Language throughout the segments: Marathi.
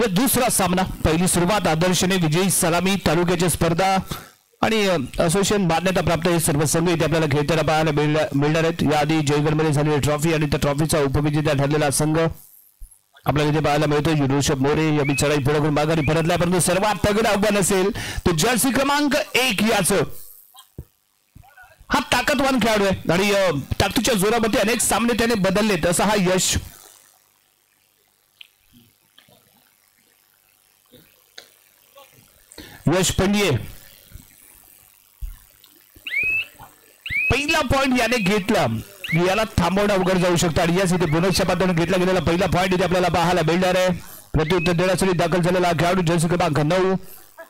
दुसरा सामना पहिली सुरुवात आदर्शने विजयी सलामी तालुक्याची स्पर्धा आणि असोसिएशन मान्यता प्राप्त हे सर्व संघ इथे आपल्याला खेळताना पाहायला मिळणार आहेत. याआधी जयगडमध्ये झालेली ट्रॉफी आणि त्या ट्रॉफीचा उपविजेता ठरलेला संघ आपल्याला इथे पाहायला मिळतो. ऋषभ मोरे यांनी चढाई पुढे करून माघारी परतल्या, परंतु सर्वात तगडं आव्हान असेल तो जर्सी क्रमांक 1 याचं. हा ताकदवान खेळाडू आहे आणि ताकदीच्या जोरामध्ये अनेक सामने त्याने बदललेत असा हा यश पंडिये. पहिला पॉइंट याने घेतला, याला थांबवणं अवघड जाऊ शकतं आणि याच इथे बोनसच्या पातळीने घेतला गेलेला पहिला पॉइंट इथे आपल्याला पाहायला मिळणार आहे. प्रत्युत्तर देण्यासाठी दाखल झालेला खेळाडू जर्सी क्रमांक 9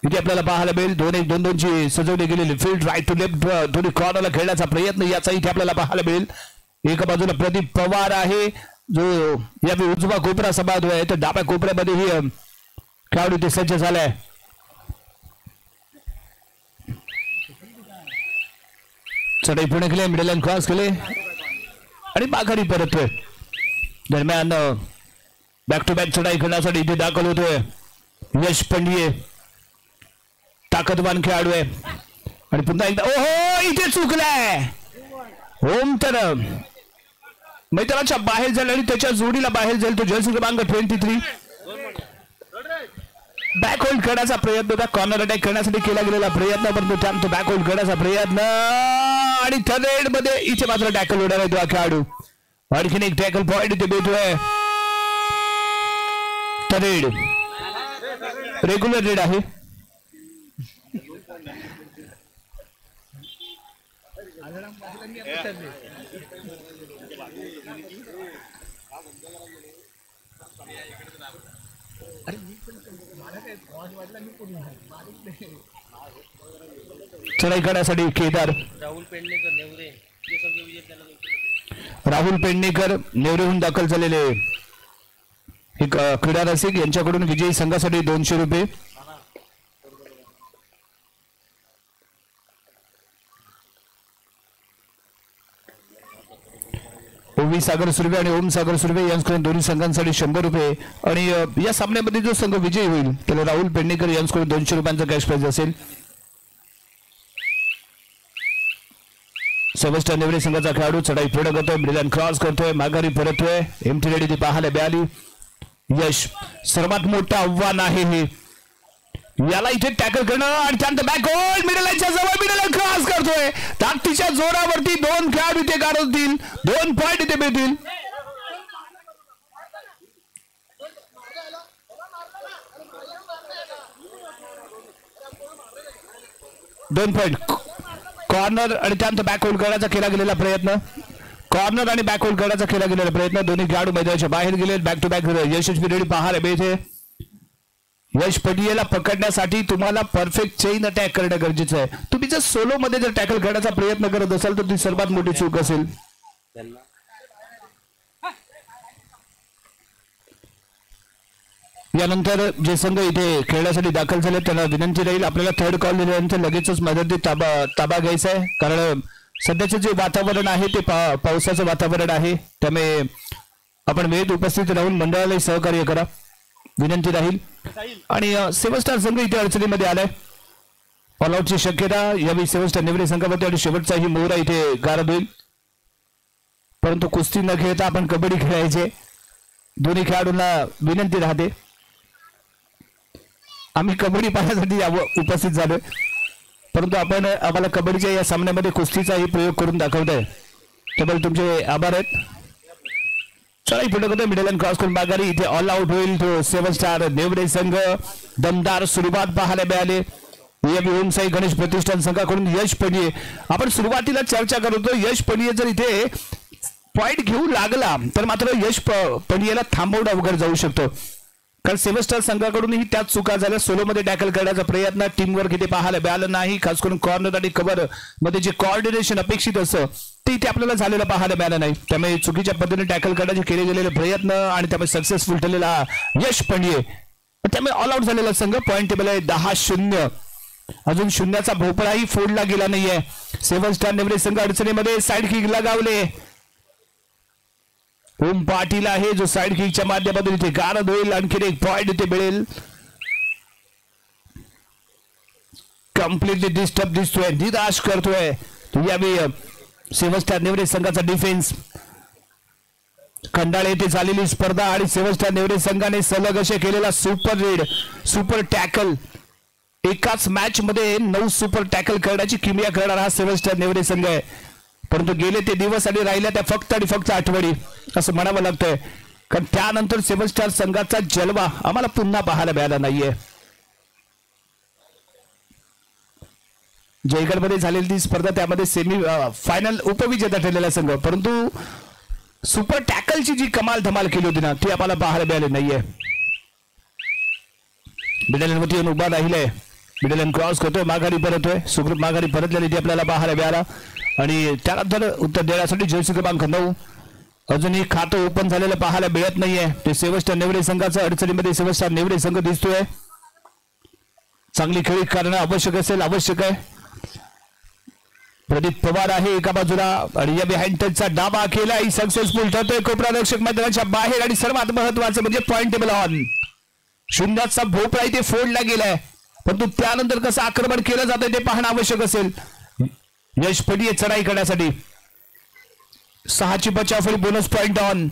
इथे आपल्याला पाहायला मिळेल. 2-1-2-2 ची सजवली गेलेली फील्ड राईट टू लेफ्ट दोन्ही कॉर्नरला खेळण्याचा प्रयत्न याचा इथे आपल्याला पाहायला मिळेल. एका बाजूला प्रदीप पवार आहे जो या उजवा कोपरा सांभाळतो आहे, तर डाव्या कोपऱ्यामध्ये ही खेळाडू इथे सज्ज झालाय. चढाई पूर्ण केली, मिडल लाईन क्रॉस केले आणि माघारी परततोय. दरम्यान बॅक टू बॅक चढाई करण्यासाठी इथे दाखल होतोय यश पंडिये. ताकदवान खेळाडू आहे आणि पुन्हा एकदा ओहो इथे चुकलाय. होम तर मैदानाच्या बाहेर जाईल आणि त्याच्या जोडीला बाहेर जाईल तो जर्सी क्रमांक 23. बॅक होल्ड करण्याचा प्रयत्न होता, कॉर्नर अटॅक करण्यासाठी केला गेलेला प्रयत्न, परंतु त्यानंतर बॅक होल्ड करण्याचा प्रयत्न आणि थर्ड मध्ये इथे मात्र टॅकल होणार आहे तो खेळाडू. आणखीन एक टॅकल पॉइंट इथे भेटतोय. थर्ड रेग्युलर रेड आहे. चढाई करण्यासाठी केदार राहुल पेडणेकर नेवरेहून दाखल झालेले एक क्रीडा रसिक यांच्याकडून विजयी संघासाठी 200 रुपये. ओवी सागर सुर्वे आणि ओम सागर सुर्वे यांच्याकडून दोन्ही संघांसाठी 100 रुपये आणि या सामन्यामध्ये जो संघ विजयी होईल त्याला राहुल पेडणेकर यांच्याकडून 200 रुपयांचा कॅश प्राइज असेल. सेबस्टियन नेवरे संघाचा खेळाडू चढाई पुढे करतोय, मिडल क्रॉस करतोय, माघारी परततोय. एमटी रेडी ती पाहायला मिळाली. यश सर्वात मोठं आव्हान आहे हे, याला इथे टॅकल करणं आणि त्यानंतर बॅक होल्ड मिडल लाईनच्या जवळ मिडल लाईन क्रॉस करतोय. ताकदीच्या जोरावरती 2 खेळाडू इथे गारवतील, 2 पॉइंट इथे मिळतील. 2 पॉइंट. कॉर्नर आणि त्यानंतर बॅक होल्ड करण्याचा केला गेलेला प्रयत्न, कॉर्नर आणि बॅक होल्ड करण्याचा केला गेलेला प्रयत्न, दोन्ही खेळाडू मैदानाच्या बाहेर गेले. बॅक टू बॅक यशस्वी रेडी पाहायला मिळते. यश पंडियेला पकडण्यासाठी तुम्हाला परफेक्ट चेन अटॅक करणं गरजेचं आहे. तुम्ही जर सोलो मध्ये जर टॅकल करण्याचा प्रयत्न करत असाल तर ती सर्वात मोठी चूक असेल. यानंतर जे संघ इथे खेळण्यासाठी दाखल झाले त्यांना विनंती राहील आपल्याला थर्ड कॉल दिल्यानंतर लगेचच मैदानी ताबा घ्यायचा आहे, कारण सध्याचे जे वातावरण आहे ते पावसाचं वातावरण आहे, त्यामुळे आपण वेळेत उपस्थित राहून मंडळाला सहकार्य करा विनंती राहील. आणि सेव्हन संघ इथे अडचणीमध्ये आलाय. ऑल आउटची शक्यता यावेळी सेव्हन नेवरे संघामध्ये आणि शेवटचाही मोहरा इथे गारद होईल. परंतु कुस्ती न खेळता आपण कबड्डी खेळायचे, दोन्ही खेळाडूंना विनंती राहते. आम्ही कबड्डी पाहण्यासाठी उपस्थित झालोय, परंतु आपण आम्हाला कबड्डीच्या या सामन्यामध्ये कुस्तीचाही प्रयोग करून दाखवताय, त्याबद्दल तुमचे आभार आहेत. चला पुढे करतोय, मिडल लाईन क्रॉस करून माघारी इथे ऑल आउट होईल तो 7 स्टार नेवरे संघ. दमदार सुरुवात पाहायला मिळाले ओम साई गणेश प्रतिष्ठान संघाकडून. यश पंडिये, आपण सुरुवातीला चर्चा करत होतो, यश पंडिये जर इथे पॉइंट घेऊ लागला तर मात्र यश पंडियेला थांबवणं अवघड जाऊ शकतं, कारण सेव्हन स्टार संघाकडूनही त्याच चुका झाल्या. सोलोमध्ये टॅकल करण्याचा प्रयत्न, टीम वर्क इथे पाहायला मिळालं नाही, खास करून कॉर्नर आणि कव्हर मध्ये जे कोऑर्डिनेशन अपेक्षित असतं ते इथे आपल्याला झालेलं पाहायला मिळालं नाही. त्यामुळे चुकीच्या पद्धतीने टॅकल करण्याचे केले गेलेले प्रयत्न आणि त्यामुळे सक्सेसफुल ठरलेला यश पंडिये, त्यामुळे ऑल आउट झालेला संघ. पॉइंट टेबल आहे 10-0. अजून शून्याचा भोपळाही फोडला गेला नाहीये. सेव्हन स्टार नेवरे संघ अडचणीमध्ये साइड किक लगावले. ओम पाटील आहे जो साइड किकच्या माध्यमातून इथे गारद होईल. आणखी एक पॉइंट इथे मिळेल. कम्प्लिटली डिस्टर्ब दिसतोय, निराश करतोय यावेळी सेव्हस्टार नेवरे संघाचा डिफेन्स. खंडाळे येथे झालेली स्पर्धा आणि सेव्हस्टार नेवरे संघाने सलग असे केलेला सुपर रीड, सुपर टॅकल. एकाच मॅच मध्ये 9 सुपर टॅकल करण्याची किमया करणारा हा सेव्हस्टार नेवरे संघ आहे. परंतु गेले ते दिवस आणि राहिल्या त्या फक्त आणि फक्त आठवडी असं म्हणावं लागतंय. कारण त्यानंतर सेव्हस्टार संघाचा जलवा आम्हाला पुन्हा पाहायला मिळाला नाहीये. जयगडमध्ये झालेली ती स्पर्धा त्यामध्ये सेमी फायनल उपविजेता ठरलेला संघ, परंतु सुपर टॅकलची जी कमाल धमाल केली होती ना ती आम्हाला पाहायला मिळाली नाहीये. बिडलनवरती येऊन उभा राहिलाय. बिडलन क्रॉस करतोय, माघारी परतोय. सुखरूप माघारी परतल्याने ती आपल्याला पाहायला मिळाला. आणि त्यानंतर उत्तर देण्यासाठी जर्सी क्रमांक 9 अजूनही खातं ओपन झालेलं पाहायला मिळत नाहीये. ते सेव्हस्टार नेवरे संघाचा अडचणीमध्ये सेव्हस्टार नेवरे संघ दिसतोय. चांगली खेळी करणं आवश्यक असेल, आवश्यक आहे. प्रदीप पवार आहे एका बाजूला आणि या बिहाइंड टचचा डाबा केलाय, सक्सेसफुल ठरतोय. कोपरारक्षक मैदानाच्या बाहेर आणि सर्वात महत्वाचं म्हणजे पॉइंट टेबल ऑन. शून्याचा भोपळा इथे फोडला गेलाय, परंतु त्यानंतर कसं आक्रमण केलं जातं ते पाहणं आवश्यक असेल. यश पडिये चढाई करण्यासाठी 6ची बचाव फळी, बोनस पॉइंट ऑन.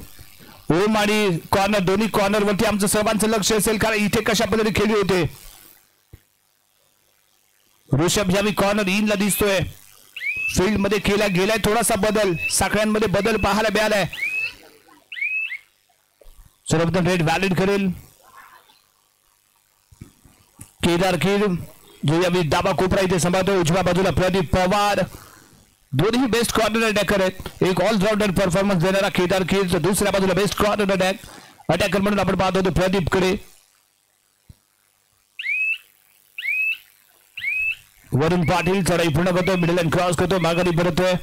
ओम आणि कॉर्नर, दोन्ही कॉर्नर वरती आमचं सर्वांचं लक्ष असेल, कारण इथे कशा पद्धतीने खेळले होते. ऋषभ यावी कॉर्नर इनला दिसतोय. फील्ड मध्ये केला गेलाय थोडासा बदल, साखळ्यांमध्ये बदल पाहायला मिळालाय. सर्वप्रथम रेड व्हॅलिड करेल केदार कीर जो यावी डाबा कोपरा इथे सांभाळतो. उजव्या बाजूला प्रदीप पवार, दोन्ही बेस्ट कॉर्नर अटॅकर आहेत. एक ऑलराऊंडर परफॉर्मन्स देणारा केदार कीर, तर दुसऱ्या बाजूला बेस्ट कॉर्नर अटॅकर म्हणून आपण पाहत होतो प्रदीप कडे. वरुण पाटील चढाई पूर्ण करतो, मिडल लाईन क्रॉस करतो, माघारी परतोय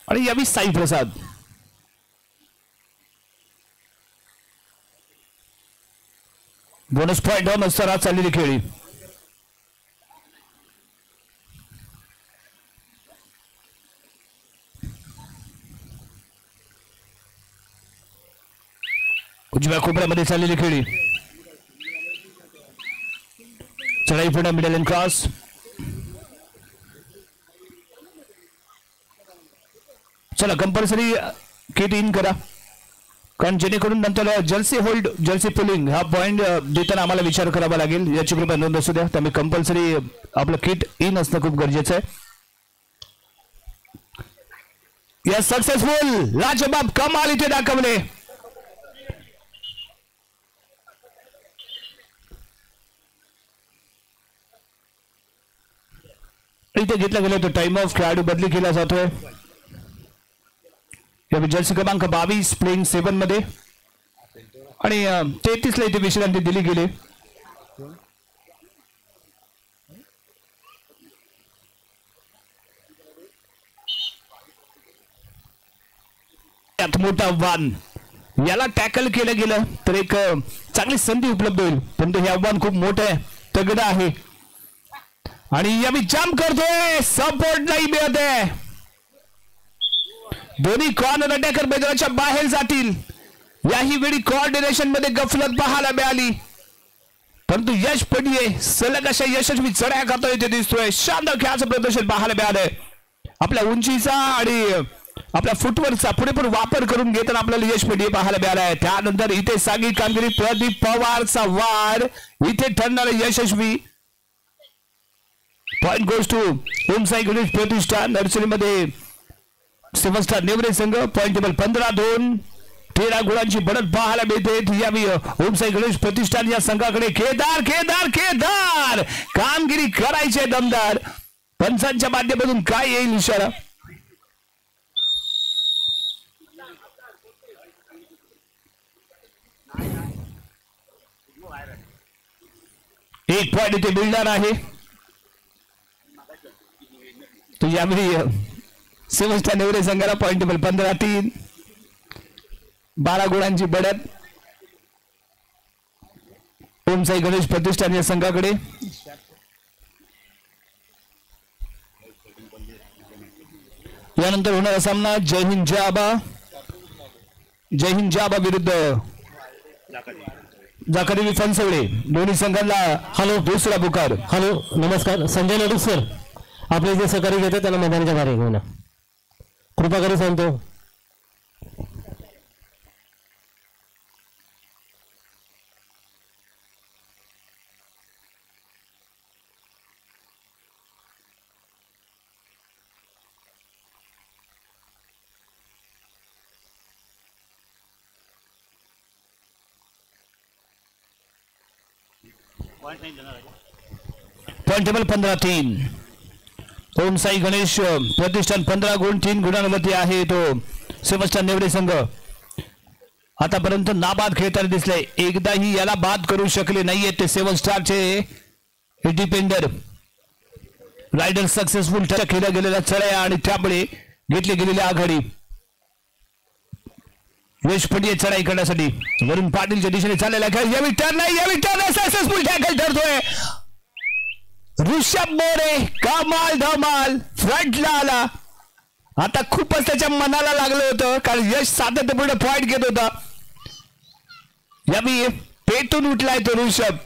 आणि यावी साई प्रसाद. बोनस पॉइंट ऑन असताना आज चाललेली खेळी. उजव्या कोपऱ्यामध्ये चाललेली खेळी. चढाई पूर्ण, मिडल लाईन क्रॉस. चला कंपल्सरी किट इन करा, कारण जेणेकरून नंतर जर्सी होल्ड, जर्सी पुलिंग हा पॉइंट देताना आम्हाला विचार करावा लागेल. याची कृपया नोंद असू द्या. त्यामुळे कंपल्सरी आपलं किट इन असणं खूप गरजेचं आहे. या सक्सेसफुल लाजवाब कमाल इथे दाखवले. इथे घेतला गेला तो टाइम ऑफ, खेळाडू बदली केला जातोय. जर्सी क्रमांक 22 प्लेइंग 7 मध्ये आणि 33 ला इथे विश्रांती दिली गेली. यात मोठा आव्हान, याला टॅकल केलं गेलं तर एक चांगली संधी उपलब्ध होईल, परंतु हे आव्हान खूप मोठं आहे, तगडं आहे आणि यावी जाम करतोय, सपोर्ट नाही मिळत आहे. दोन्ही कॉर्नर अटॅकर मैदानाच्या बाहेर जातील. याही वेळी कोऑर्डिनेशन मध्ये गफलत पाहायला मिळाली, परंतु यश पडिये सलग अशा यशस्वी चढ्या करता येते दिसतोय. शानदार खेळाचं प्रदर्शन पाहायला मिळालंय. आपल्या उंचीचा आणि आपल्या फुटवर्कचा पुरेपूर वापर करून घेताना आपल्याला यश पडिये पाहायला मिळालाय. त्यानंतर इथे सागी कामगिरी, प्रदीप पवारचा वार इथे ठरणार यशस्वी. Point goes two ohm Sai Ganesh प्रतिष्ठान. अडचणीमध्ये सेव्हस्टार नेवरे संघ. पॉइंट टेबल 15-2, 13 गुणांची बढ़त पाहायला मिळते. यावी ओम साई गणेश प्रतिष्ठान या संघाकडे. केदार केदार केदार कामगिरी करायचे दमदार. पंचांच्या माध्यमातून काय येईल इशारा? एक पॉइंट इथे मिळणार आहे. तो यावेळी सेव्हस्टार नेवरे संघाला पॉइंट टेबल 15-3, 12 गुणांची बढ़त ओम साई गणेश प्रतिष्ठान या संघाकडे. यानंतर होणारा सामना जय हिंद जय आबा जय हिंद जाबा विरुद्ध जाकरी फनसवडे दोन्ही संघांना हॅलो दुसरा पुकार. हॅलो नमस्कार. संजय लाडू सर आपले जे सहकारी घेतात त्यांना मैदानाच्या बाहेर घेऊन कृपा करून सांगतो. Point table 15-3. ओम साई गणेश प्रतिष्ठान 15 गुण 3 गुणांवरती आहे तो सेबस्टियन नेवरे संघ. आतापर्यंत नाबाद खेळताना दिसले, एकदाही याला बाद करू शकले नाहीये ते सेबस्टियनचे डिपेंडर. रायडर सक्सेसफुल खेळल्या गेलेल्या चढया आणि त्यामुळे घेतली गेलेली आघाडी. यश पडिये चढाई करण्यासाठी वरुण पाटीलच्या दिशेने चाललेला खेळ. यावेळी टर्न सक्सेसफुल टॅकल ठरतोय. ऋषभ मोरे कमाल धमाल फ्रंटला आला. आता खूपच त्याच्या मनाला लागलं होतं कारण यश सातत्यपूर्ण पॉइंट घेत होता. यावेळी पेटून उठलाय तो ऋषभ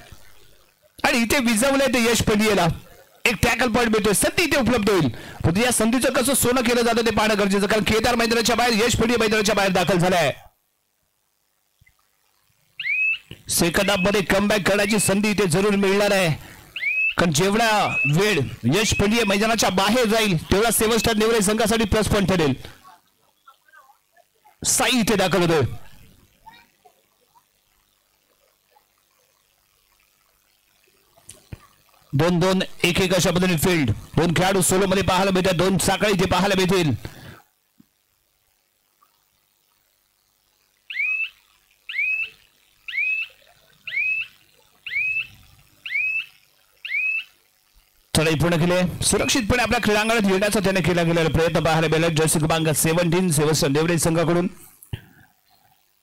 आणि इथे विजवलंय ते यश पडियेला. एक टॅकल पॉइंट मिळतोय, संधी इथे उपलब्ध होईल. पण या संधीचं कसं सोनं केलं जातं ते पाहणं गरजेचं कारण केदार मैदानाच्या बाहेर यश पडिये मैदानाच्या बाहेर दाखल झालाय. सेकंदामध्ये कमबॅक करण्याची संधी इथे जरूर मिळणार आहे कारण जेवढा वेळ यश पडिये मैदानाच्या बाहेर जाईल तेवढा सेबस्टियन नेवरे संघासाठी प्लस पॉइंट ठरेल. साई इथे दाखल होतोय. दोन दोन एक एक अशा पद्धतीने फील्ड. दोन खेळाडू सोलो मध्ये पाहायला मिळतात, दोन साखळी इथे पाहायला मिळतील. चढाई पूर्ण केली, सुरक्षितपणे आपल्या क्रीडांगणात येण्याचा त्याने केला गेलेला प्रयत्न पाहायला मिळाला. जर्सी क्रमांक 17 सेबस्टियन नेवरे संघाकडून.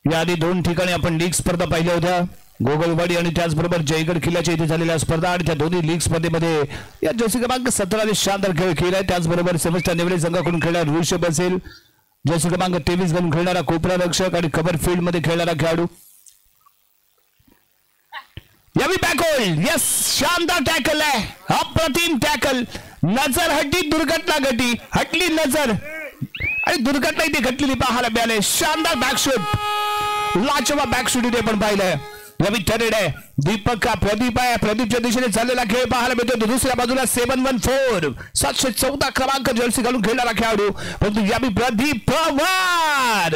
याआधी 2 ठिकाणी आपण लीग स्पर्धा पाहिल्या होत्या, गोगलवाडी आणि त्याचबरोबर जयगड किल्ल्याच्या इथे झालेल्या स्पर्धा आणि त्या दोन्ही लीग स्पर्धेमध्ये या जर्सी क्रमांक 17 शानदार खेळ केलाय. त्याचबरोबर सेबस्टियन नेवरे संघाकडून खेळणारा ऋषभ असेल, जर्सी क्रमांक 23 घालून खेळणारा कोपरा रक्षक आणि कव्हर फील्ड मध्ये खेळणारा खेळाडू. यावी बॅकहोल्ड, यस शानदार टॅकल आहे, अप्रतिम टॅकल. नजर हटली, दुर्घटना घडली, हटली नजर आणि दुर्घटना इथे घडलेली पाहायला मिळाले. शानदार बॅकशूट, लाजवाब बॅकशूट इथे पण पाहिलंय. यावी टरेड आहे, दीपक का प्रदीप आहे, प्रदीपच्या दिशेने चाललेला खेळ पाहायला मिळतो. दुसऱ्या बाजूला 714 714 क्रमांक जर्सी घालून खेळणारा खेळाडू, परंतु यावी प्रदीप पवार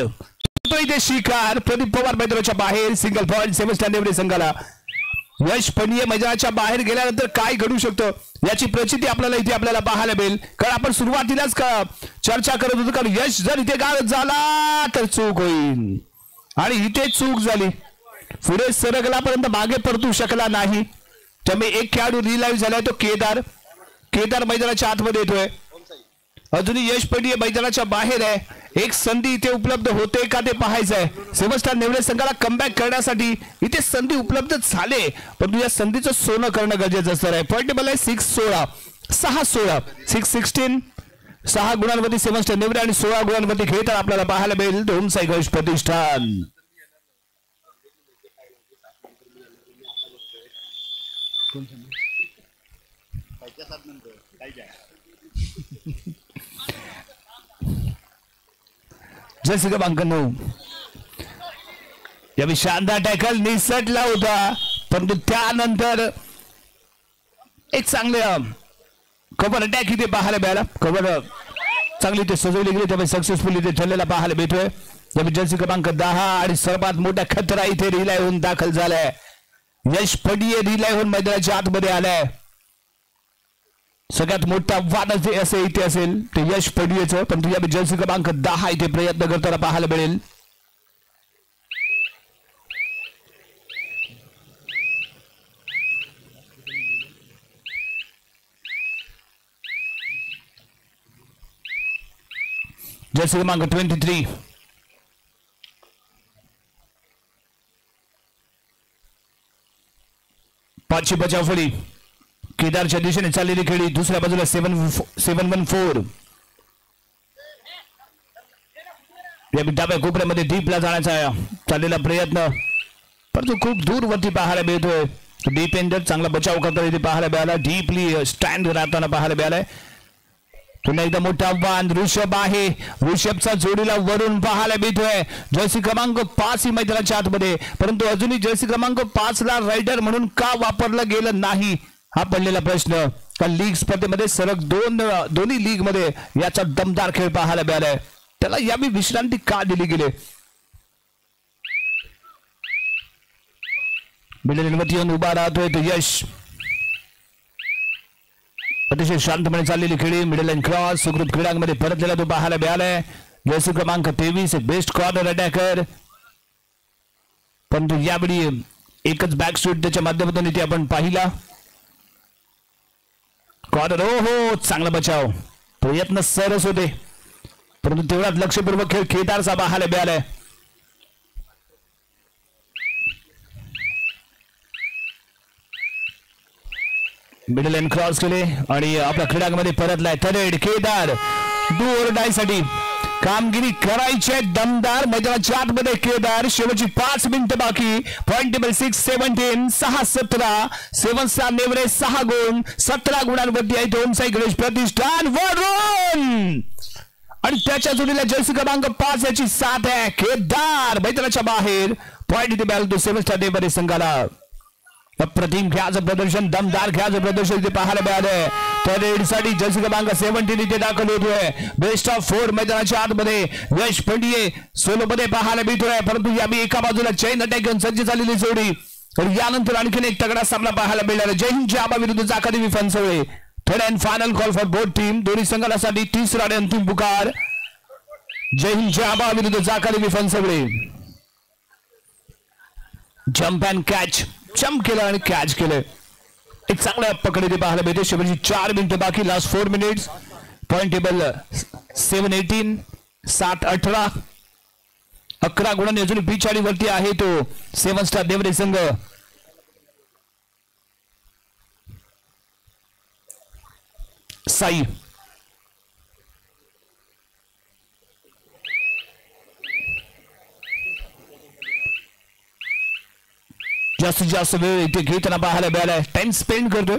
इथे शिकार. प्रदीप पवार मैदानाच्या बाहेर, सिंगल पॉइंट सेबस्टियन नेवरे संघाला. यश पडिये मैदानाच्या बाहेर गेल्यानंतर काय घडू शकतं याची प्रचिती आपल्याला इथे आपल्याला पाहायला मिळेल कारण आपण सुरुवातीलाच चर्चा करत होतो कारण यश जर इथे गाळत झाला तर चूक होईल आणि इथे चूक झाली. पुढे सरकलापर्यंत मागे परतू शकला नाही. त्यामुळे एक खेळाडू रिलाईव्ह झालाय तो केदार मैदानाच्या आतमध्ये येतोय. अजूनही यश पडिये मैदानाच्या बाहेर आहे. एक संधी इथे उपलब्ध होते का ते पाहायचं आहे. सेबस्टियन नेवरे संघाला कमबॅक करण्यासाठी इथे संधी उपलब्ध झाले परंतु या संधीचं सोनं करणं गरजेचं असणार आहे. पॉइंट टेबल आहे 6-16 6-16 6-16. 6 गुणांवरती सेबस्टियन नेवरे आणि 16 गुणांवरती खेळताना आपल्याला पाहायला मिळेल ओम साई गणेश प्रतिष्ठान. जर्सी क्रमांक 9 यावेळी शानदार टॅकल निसटला होता परंतु त्यानंतर एक चांगले कव्हर अटॅक इथे पाहायला मिळाला. कव्हर चांगली इथे सजवली गेली त्यामुळे सक्सेसफुल इथे ठरलेला पाहायला मिळतोय. यावेळी जर्सी क्रमांक 10 आणि सर्वात मोठा खतरा इथे रिलाय होऊन दाखल झालाय. यश पडिये रिलाय होऊन मैदानाच्या आतमध्ये आलाय. सगळ्यात मोठा वाद असे इथे असेल ते यश पडियेचं परंतु या जर्सी क्रमांक 10 इथे प्रयत्न करताना पाहायला मिळेल. जर्सी क्रमांक 23 पाचशे बचाव फळी केदारच्या दिशेने चाललेली खेळी. दुसऱ्या बाजूला 714 या डाव्या कोपऱ्यामध्ये डीपला जाण्याचा चाललेला प्रयत्न, परंतु खूप दूरवरती पाहायला मिळतोय. डिफेंडर चांगला बचाव करताना इथे पाहायला मिळाला. डीपली स्टँड राहताना पाहायला मिळालाय. पुन्हा एकदा मोठं आव्हान. ऋषभ आहे. ऋषभचा जोडीला वरून पाहायला मिळतोय. जर्सी क्रमांक 5 ही मैदानाच्या आतमध्ये, परंतु अजूनही जर्सी क्रमांक 5 ला रायडर म्हणून का वापरलं गेलं नाही हा पडलेला प्रश्न. कारण लीग स्पर्धेमध्ये सलग दोन्ही लीग मध्ये याचा दमदार खेळ पाहायला मिळालाय. त्याला यावेळी विश्रांती का दिली गेली. मिडलवरती येऊन उभा राहतोय तो यश. अतिशय शांतपणे चाललेली खेळी. मिडल लाईन क्रॉस सुखरूप क्रीडांगमध्ये परतलेला तो पाहायला मिळालाय. जर्सी क्रमांक 23 बेस्ट कॉर्नर अटॅकर, परंतु यावेळी एकच बॅक शूट त्याच्या माध्यमातून इथे आपण पाहिला. कॉर्नर हो चांगला बचाव. प्रयत्न सरस होते, परंतु तेवढाच लक्षपूर्वक खेळ केदारचा पाहायला मिळालाय. मिडल लाईन क्रॉस केले आणि आपल्या क्रीडांगमध्ये परतलाय. Third Kedar do or die साठी कामगिरी करायची दमदार. मैदानाच्या आतमध्ये केदार. शेवटची 5 मिनिटं बाकी. Point table 6-17 6-17. 7 स्टार नेवरे 6 गुण 17 गुणांवरती आहे. दोन साई गणेश प्रतिष्ठान वरून आणि त्याच्या जोडीला जर्सी क्रमांक 5 याची 7 आहे. केदार मैदानाच्या बाहेर. पॉइंट टेबल तो 7 स्टार नेवरे संघाला. अप्रतिम खेळाचं प्रदर्शन, दमदार खेळाचं प्रदर्शन इथे पाहायला मिळालंय. तर साठी जर्सी क्रमांक 17 इथे दाखल होतोय. बेस्ट ऑफ 4 मैदानाच्या आतमध्ये यश पंडिये सोलो मध्ये पाहायला मिळतोय, परंतु यावेळी एका बाजूला चैन अटॅक घेऊन सज्ज झालेली जोडी. तर यानंतर आणखीन एक तगडा सामना पाहायला मिळाला. जय हिंद आबा विरुद्ध Jakadevi Phansavale. Third and final call for both team. दोन्ही संघासाठी तिसरा आणि अंतिम पुकार. जय हिंद आबा विरुद्ध Jakadevi Phansavale. Jump and catch. Jump केलं आणि कॅच केलं. एक चांगल्या पकड इथे पाहायला मिळते. शेवटची 4 मिनिटं बाकी. Last 4 minutes. Point table 7-18 7-18. 11 गुणांनी अजून पिछाडी वरती आहे तो 7 स्टार नेवरे संघ. साई जास्तीत जास्त वेळ इथे घेताना पाहायला मिळालाय. टाइम स्पेंड करतोय,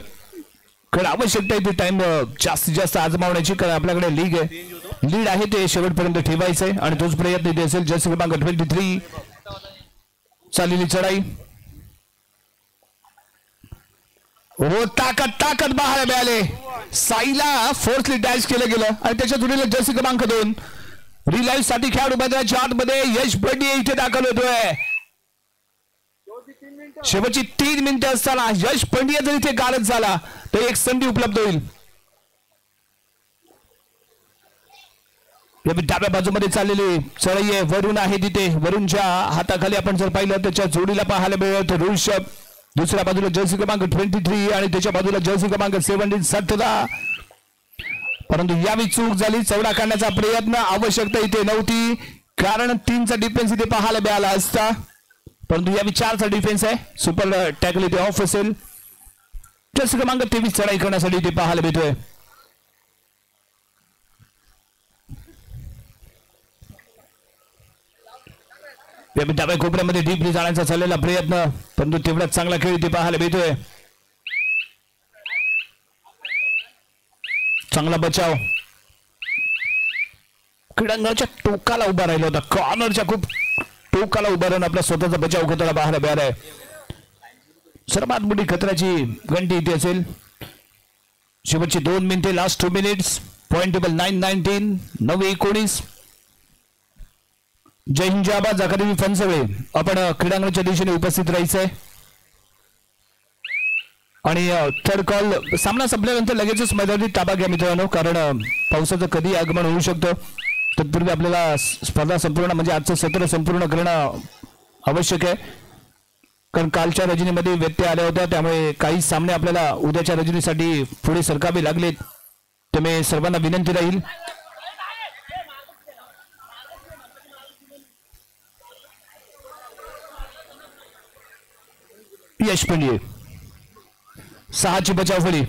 कारण आवश्यकता आहे टाइम जास्तीत जास्त आजमावण्याची. कारण आपल्याकडे लीग आहे, लीड आहे ते शेवटपर्यंत ठेवायचंय आणि तोच प्रयत्न इथे असेल. जर्सी क्रमांक 23 चाललेली चढाई. हो ताकद ताकद पाहायला मिळाले. साईला फोर्सली डॅश केलं गेलं आणि त्याच्या जोडीला जर्सी क्रमांक 2 रिलायन्स साठी खेळाडू मैदानाच्या आतमध्ये यश बड्डी इथे दाखल होतोय. शेवटची 3 मिनिटं असताना यश पंडिया जर इथे गालत झाला तर एक संधी उपलब्ध होईल. डाव्या बाजूमध्ये चाललेली चढाई आहे. वरुण आहे तिथे. वरुणच्या हाताखाली आपण जर पाहिलं त्याच्या जोडीला पाहायला मिळत ऋषभ. दुसऱ्या बाजूला जर्सी क्रमांक 23 आणि त्याच्या बाजूला जर्सी क्रमांक 17 परंतु यावेळी चूक झाली. चौडा काढण्याचा प्रयत्न आवश्यकता इथे नव्हती, कारण 3चा डिफेन्स इथे पाहायला मिळाला असता, परंतु यावेळी 4चा डिफेन्स आहे. सुपर टॅकल इथे ऑफ असेल. जर्सी क्रमांक 23 चढाई करण्यासाठी इथे पाहायला मिळतोय. डाव्या कोपऱ्यामध्ये डीपली जाण्याचा चाललेला प्रयत्न, परंतु तेवढाच चांगला खेळ इथे पाहायला मिळतोय. चांगला बचाव. क्रीडांगणाच्या टोकाला उभा राहिला होता. कॉर्नरच्या खूप टोकाला उभा राहून आपला स्वतःचा बचाव करताना पाहायला मिळालाय. सर्वात मोठी खतराची घंटी इथे असेल. शेवटची 2 मिनिटे. Last 2 minutes. Point table 9-19 9-19. जय हिंद जय आबा जाकादेवी फनसवळे. आपण क्रीडांगणाच्या दिशेने उपस्थित राहायचंय आणि थर्ड कॉल. सामना संपल्यानंतर लगेचच मैदानी ताबा घ्या मित्रांनो, कारण पावसाचं कधी आगमन होऊ शकतं. तत्पूर्वी आपल्याला स्पर्धा संपूर्ण म्हणजे आजचं सत्र संपूर्ण करणं आवश्यक आहे, कारण कालच्या रजनीमध्ये व्यत्यय आल्या होत्या. त्यामुळे काही सामने आपल्याला उद्याच्या रजनीसाठी पुढे सरकावे लागलेत. त्यामुळे सर्वांना विनंती राहील यश पंडिये 6ची बचाव फळी.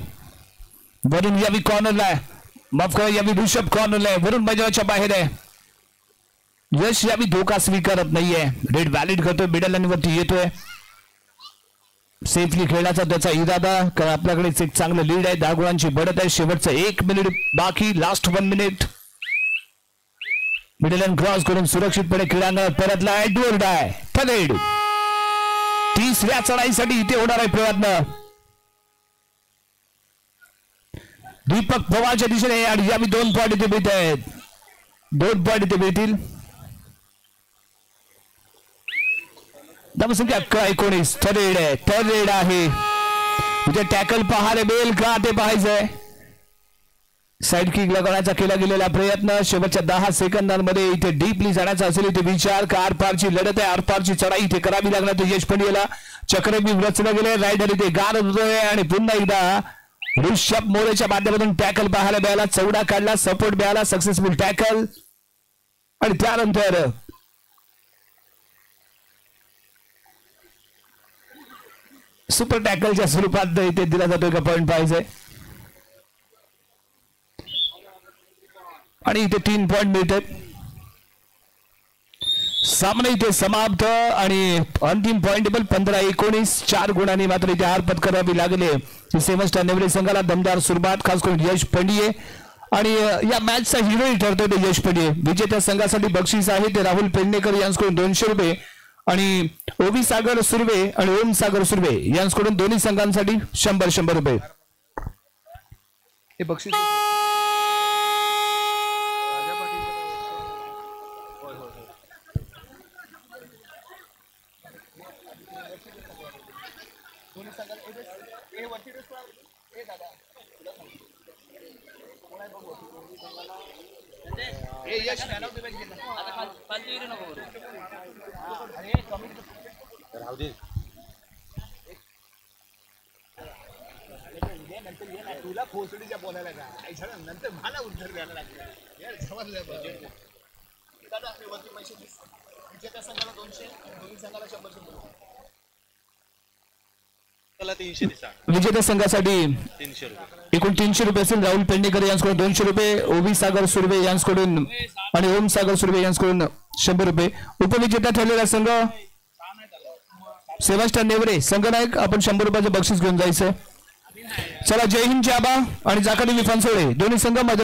वरून यावी कॉर्नरला आहे. माफ करा, यावी ऋषभ कॉर्नरला आहे. वरून मैदानाच्या बाहेर आहे. यश यावी धोका स्वीकारत नाहीये. रेड व्हॅलिड करतोय, मिडल लाईन वरती येतोय. सेफली खेळण्याचा त्याचा इरादा, कारण आपल्याकडे एक चांगलं लीड आहे. 10 गुणांची बढत आहे. शेवटचं 1 मिनिट बाकी, last 1 minute. Middle line cross करून सुरक्षितपणे क्रीडांगणात परतलाय. Do dye third. तिसऱ्या चढाईसाठी इथे होणार आहे प्रयत्न दीपक पवारच्या दिशेने, आणि यावी 2 पॉईंट इथे मिळत आहेत. 2 पॉईंट इथे मिळतील. धावसंख्या 19. थर्ड आहे. इथे टॅकल पाहायला मिळेल का ते पाहायचंय. साईड किक लगावण्याचा केला गेलेला प्रयत्न. शेवटच्या 10 सेकंदांमध्ये इथे डीपली जाण्याचा असेल इथे विचार का. आरपारची लढत आहे. आरपारची चढाई इथे करावी लागणार. तर यश पंड्याला चक्रबी रचलं गेले. रायडर इथे गार होतोय, आणि पुन्हा एकदा ऋषभ मोरेच्या माध्यमातून टॅकल पाहायला मिळाला. चौडा काढला, सपोर्ट मिळाला, सक्सेसफुल टॅकल. आणि त्यानंतर सुपर टॅकलच्या स्वरूपात इथे दिला जातोय का पॉईंट पाहिजे. आणि इथे 3 पॉईंट मिळतात. सामना इथे समाप्त, आणि अंतिम पॉईंट टेबल 15-19. 4 गुणांनी मात्र इथे हार पत्करावी लागले 7 स्टार नेवरे संघाला. दमदार सुरुवात खास करून यश पंडिये, आणि या मॅचचा हिरोही ठरतोय ते यश पंडिये. विजेत्या संघासाठी बक्षीस आहे ते राहुल पेडणेकर यांच्याकडून 200 रुपये, आणि ओवी सागर सुर्वे आणि ओम सागर सुर्वे यांच्याकडून दोन्ही संघांसाठी 100 रुपये हे बक्षीस. तुला खोसडीच्या बोलायला का नंतर मला उत्तर द्यायला लागलं समजलं. विजेत्या संघाला 200, दोन्ही संघाला 100. विजेत्या संघासाठी 300 रुपये, एकूण 300 रुपये असेल. राहुल पेडणेकर यांच्याकडून 200 रुपये, ओवी सागर सुर्वे यांच्याकडून आणि ओम सागर सुर्वे यांच्याकडून 100 रुपये. उपविजेता ठरलेला संघ 7 स्टार नेवरे संघनायक. आपण 100 रुपयाचं बक्षीस घेऊन जायचं. चला, जय हिंद, जय आबा आणि जाकाडी फनसोडे दोन्ही संघ